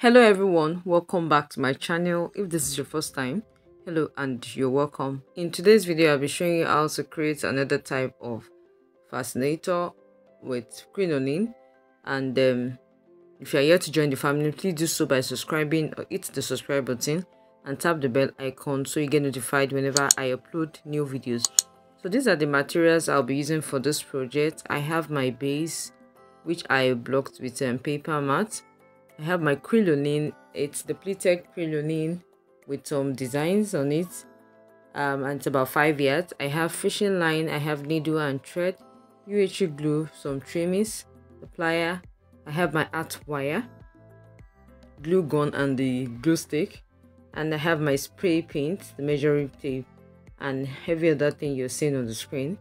Hello everyone, welcome back to my channel. If this is your first time, hello and you're welcome. In today's video, I'll be showing you how to create another type of fascinator with crinoline. And if you're here to join the family, please do so by subscribing or hit the subscribe button and tap the bell icon so you get notified whenever I upload new videos. So these are the materials I'll be using for this project. I have my base, which I blocked with paper mat. I have my crinoline. It's the pleated crinoline with some designs on it, and it's about 5 yards. I have fishing line, I have needle and thread, UHC glue, some trimmings, the plier. I have my art wire, glue gun and the glue stick, and I have my spray paint, the measuring tape, and every other thing you're seeing on the screen.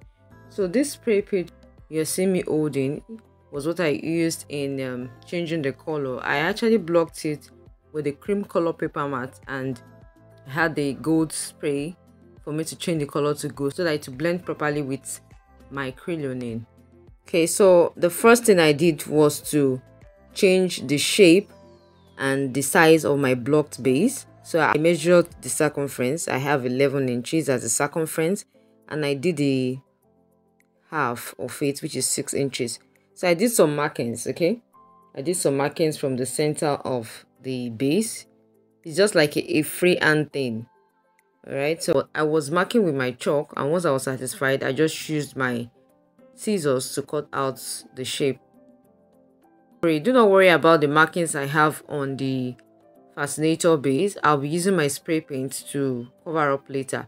So this spray paint you're seeing me holding was what I used in changing the color. I actually blocked it with a cream color paper mat and I had the gold spray for me to change the color to gold so that it would blend properly with my crinoline. Okay, so the first thing I did was to change the shape and the size of my blocked base. So I measured the circumference. I have 11 inches as a circumference and I did the half of it, which is 6 inches. So I did some markings, okay? I did some markings from the center of the base. It's just like a freehand thing, all right? So I was marking with my chalk, and once I was satisfied, I just used my scissors to cut out the shape. Do not worry about the markings I have on the fascinator base. I'll be using my spray paint to cover up later.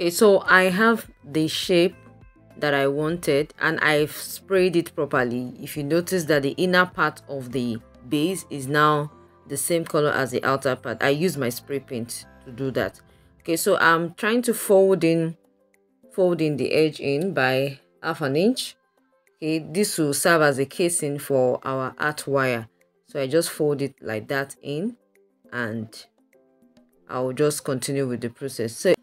Okay, so I have the shape that I wanted and I've sprayed it properly. If you notice that the inner part of the base is now the same color as the outer part, I use my spray paint to do that. Okay, so I'm trying to fold in the edge in by 1/2 inch. Okay, this will serve as a casing for our art wire. So I just fold it like that in and I'll just continue with the process. So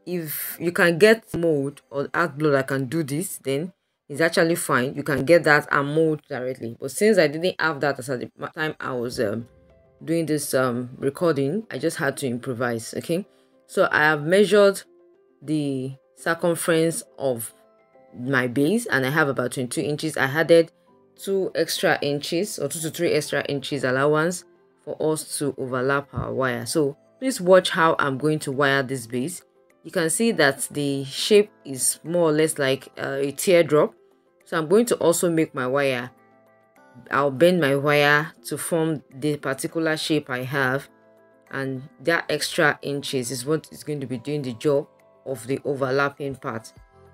if you can get mold or art glue that can do this, then it's actually fine. You can get that and mold directly. But since I didn't have that at the time I was doing this recording, I just had to improvise. Okay, so I have measured the circumference of my base and I have about 22 inches. I added 2 extra inches or 2 to 3 extra inches allowance for us to overlap our wire. So please watch how I'm going to wire this base. You can see that the shape is more or less like a teardrop. So I'm going to also make my wire. I'll bend my wire to form the particular shape I have. And that extra inches is what is going to be doing the job of the overlapping part.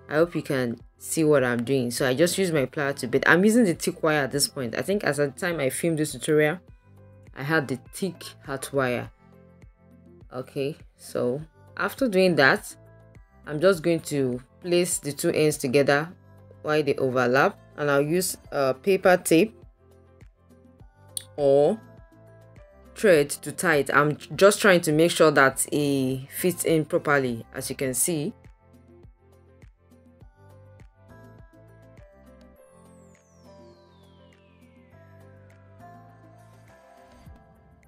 I hope you can see what I'm doing. So I just use my plier to bend. I'm using the thick wire at this point. I think as at the time I filmed this tutorial, I had the thick hot wire. Okay, so after doing that, I'm just going to place the 2 ends together while they overlap, and I'll use paper tape or thread to tie it. I'm just trying to make sure that it fits in properly, as you can see.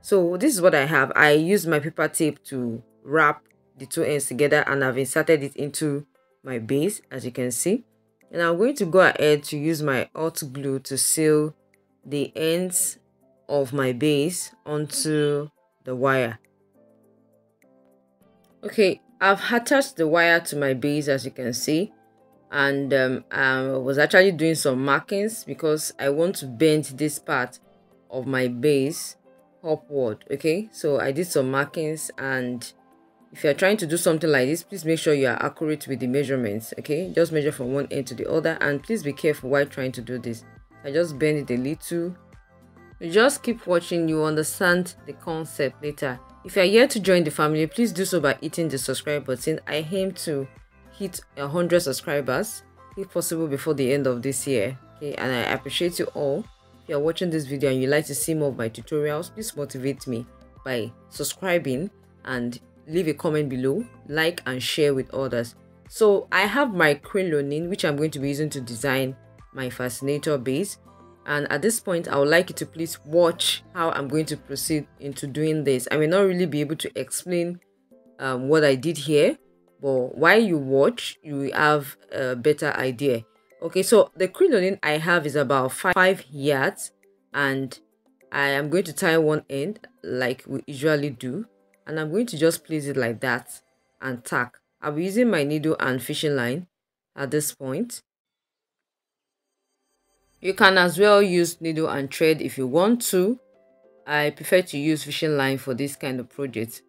So this is what I have. I use my paper tape to wrap the 2 ends together and I've inserted it into my base, as you can see. And I'm going to go ahead to use my hot glue to seal the ends of my base onto the wire. Okay, I've attached the wire to my base, as you can see, and I was actually doing some markings because I want to bend this part of my base upward. Okay, so I did some markings, and if you're trying to do something like this, please make sure you are accurate with the measurements. Okay, just measure from one end to the other, and please be careful while trying to do this. I just bend it a little You just keep watching, you understand the concept later. If you are yet to join the family, please do so by hitting the subscribe button. I aim to hit 100 subscribers if possible before the end of this year. Okay, and I appreciate you all. If you are watching this video and you like to see more of my tutorials, please motivate me by subscribing and leave a comment below, like and share with others. So I have my crinoline, which I'm going to be using to design my fascinator base. And at this point, I would like you to please watch how I'm going to proceed into doing this. I may not really be able to explain what I did here, but while you watch, you will have a better idea. Okay, so the crinoline I have is about 5 yards, and I am going to tie one end like we usually do, and I'm going to just place it like that and tack. I'll be using my needle and fishing line at this point. You can as well use needle and thread if you want to. I prefer to use fishing line for this kind of project.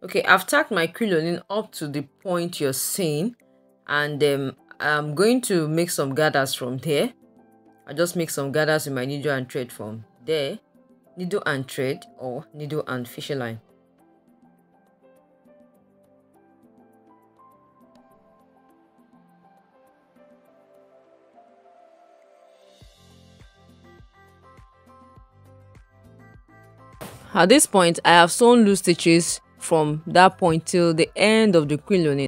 Okay, I've tacked my crinoline up to the point you're seeing, and I'm going to make some gathers from there. I just make some gathers with my needle and thread from there. Needle and thread or needle and fishing line. At this point, I have sewn loose stitches from that point till the end of the crinoline.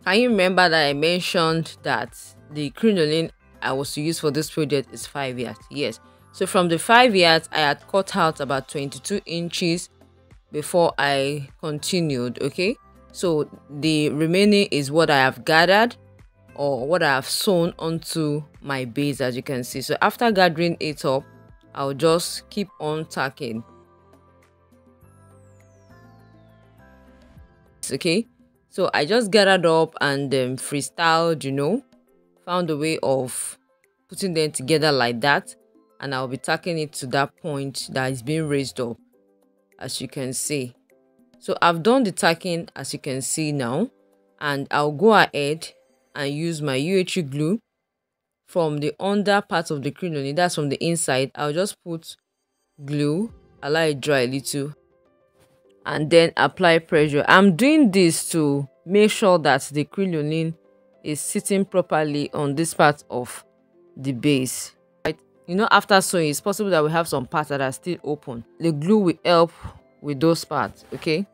Can you remember that I mentioned that the crinoline I was to use for this project is 5 yards? Yes. So from the 5 yards, I had cut out about 22 inches before I continued. Okay. So the remaining is what I have gathered or what I have sewn onto my base, as you can see. So after gathering it up, I'll just keep on tacking. Okay, so I just gathered up and freestyled, found a way of putting them together like that, and I'll be tacking it to that point that is being raised up, as you can see. So I've done the tacking, as you can see now, and I'll go ahead and use my UHU glue from the under part of the crinoline, that's from the inside. I'll just put glue, allow it dry a little, and then apply pressure. I'm doing this to make sure that the crinoline is sitting properly on this part of the base. Right? After sewing, it's possible that we have some parts that are still open. The glue will help with those parts, okay?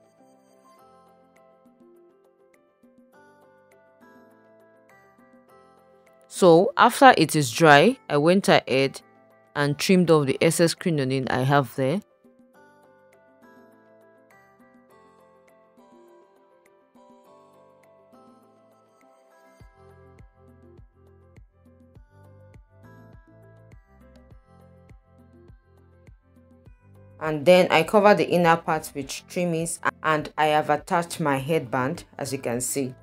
So after it is dry, I went ahead and trimmed off the excess crinoline I have there. And then I cover the inner part with trimmings, and I have attached my headband, as you can see.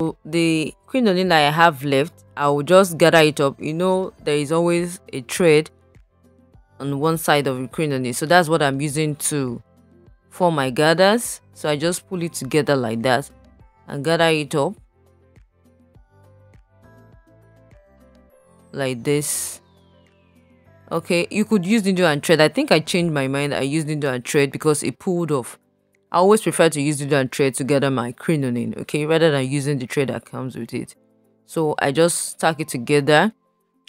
So the crinoline that I have left, I will just gather it up. There is always a thread on one side of the crinoline, so that's what I'm using to form my gathers. So I just pull it together like that, and gather it up like this. Okay, you could use needle and thread. I think I changed my mind. I used needle and thread because it pulled off. I always prefer to use needle and thread to gather my crinoline, okay, rather than using the thread that comes with it. So I just stack it together.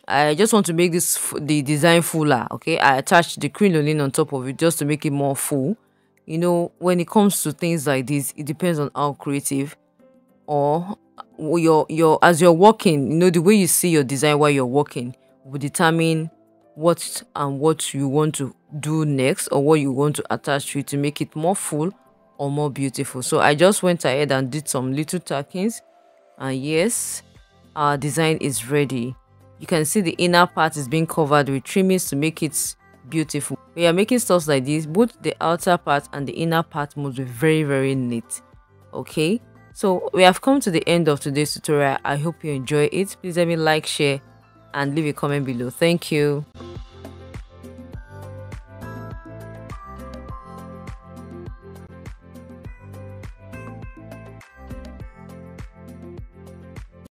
I just want to make the design fuller, okay. I attached the crinoline on top of it just to make it more full. You know, when it comes to things like this, it depends on how creative or your as you're working, you know, the way you see your design while you're working will determine what you want to do next, or what you want to attach to it to make it more full or more beautiful. So I just went ahead and did some little tackings, and yes, our design is ready. You can see the inner part is being covered with trimmings to make it beautiful. When you're making stuff like this, both the outer part and the inner part must be very, very neat. Okay, so we have come to the end of today's tutorial. I hope you enjoy it. Please let me like, share, and leave a comment below. Thank you.